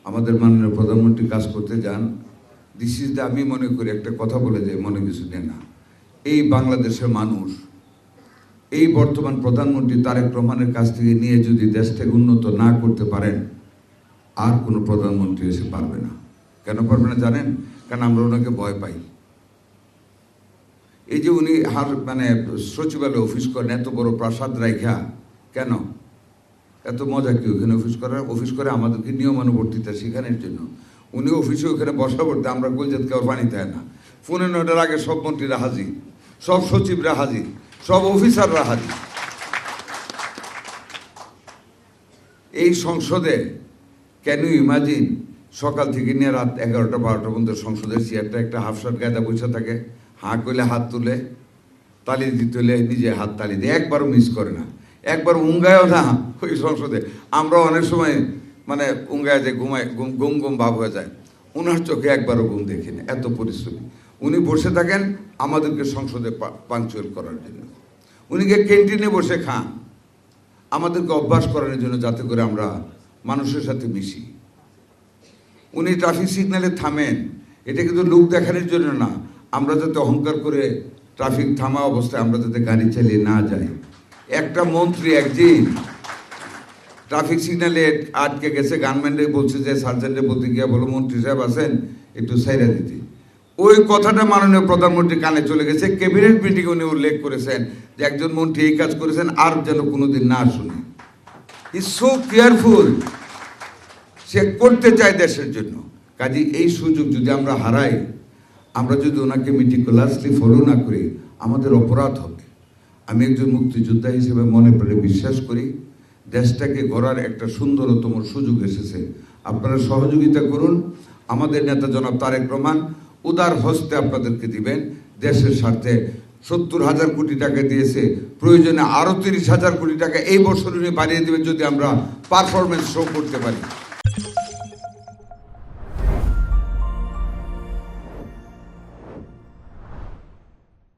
আমাদের মাননীয় প্রধানমন্ত্রী কাজ করতে যান। দিস ইজ দ্য, আমি মনে করি একটা কথা বলে যায়, মনে কিছু নেই না, এই বাংলাদেশের মানুষ এই বর্তমান প্রধানমন্ত্রী তারেক রহমানের কাছ থেকে নিয়ে যদি দেশটাকে উন্নত না করতে পারেন, আর কোনো প্রধানমন্ত্রী এসে পারবে না। কেন পারবে না জানেন? কারণ আমরা ওনাকে ভয় পাই। এই যে উনি সচিবালয়ে অফিস করেন, এত বড় প্রাসাদ রাইখা, কেন? এত মজা কি ওখানে অফিস করে আমাদেরকে নিয়মানুবর্তিতা শেখানোর জন্য। উনি অফিসে ওখানে বসা পড়তে আমরা কলজাত কেউ পানি দেয় না। 15টার আগে সব মন্ত্রীরা হাজির, সব সচিবরা হাজির, সব অফিসাররা হাজির। এই সংসদে ক্যান ইউ ইমাজিন, সকাল থেকে নিয়ে রাত 11টা 12টা পর্যন্ত সংসদের চেয়ারটা একটা হাফ শার্ট গায়ে বসে থাকে, হাঁ করলে হাত তুলে, তালি দিতে হলে নিজে হাত তালি দিয়ে, একবারও মিস করে না, একবার উঙ্গায়ও না ওই সংসদে। আমরা অনেক সময় উঙ্গায় যে গুম গুম ভাব হয়ে যায়, ওনার চোখে একবারও ঘুম দেখি না, এত পরিশ্রমী। উনি বসে থাকেন আমাদেরকে সংসদে পাংচুয়াল করার জন্য। উনিকে ক্যান্টিনে বসে খান আমাদেরকে অভ্যাস করানোর জন্য, যাতে করে আমরা মানুষের সাথে মিশি। উনি ট্রাফিক সিগন্যালে থামেন, এটা কিন্তু লোক দেখানোর জন্য না, আমরা যাতে অহংকার করে ট্রাফিক থামা অবস্থায় আমরা যাতে গাড়ি চালিয়ে না যাই। একটা মন্ত্রী একদিন ট্রাফিক সিগন্যালে আটকে গেছে, গানম্যানরে বলছে যে সার্জেন্টে বলতে গিয়া বলো মন্ত্রী সাহেব আছেন, একটু সাইরা দিতে। ওই কথাটা মাননীয় প্রধানমন্ত্রী কানে চলে গেছে। ক্যাবিনেট মিটিংয়ে উনি উল্লেখ করেছেন যে একজন মন্ত্রী এই কাজ করেছেন, আর যেন কোনোদিন না শুনে। ই সো কেয়ারফুল, সে করতে চায় দেশের জন্য। কাজে এই সুযোগ যদি আমরা হারাই, আমরা যদি ওনাকে মেটিকুলাসলি ফলো না করি, আমাদের অপরাধ হবে। আমি একজন মুক্তিযোদ্ধা হিসেবে মনে প্রাণে বিশ্বাস করি দেশটাকে গড়ার একটা সুন্দরতম সুযোগ এসেছে। আপনারা সহযোগিতা করুন। আমাদের নেতা জনাব তারেক রহমান উদার হস্তে আপনাদেরকে দিবেন দেশের স্বার্থে। 70,000 কোটি টাকা দিয়েছে, প্রয়োজনে আরও 30,000 কোটি টাকা এই বছর উনি বাড়িয়ে দেবেন যদি আমরা পারফরমেন্স শো করতে পারি।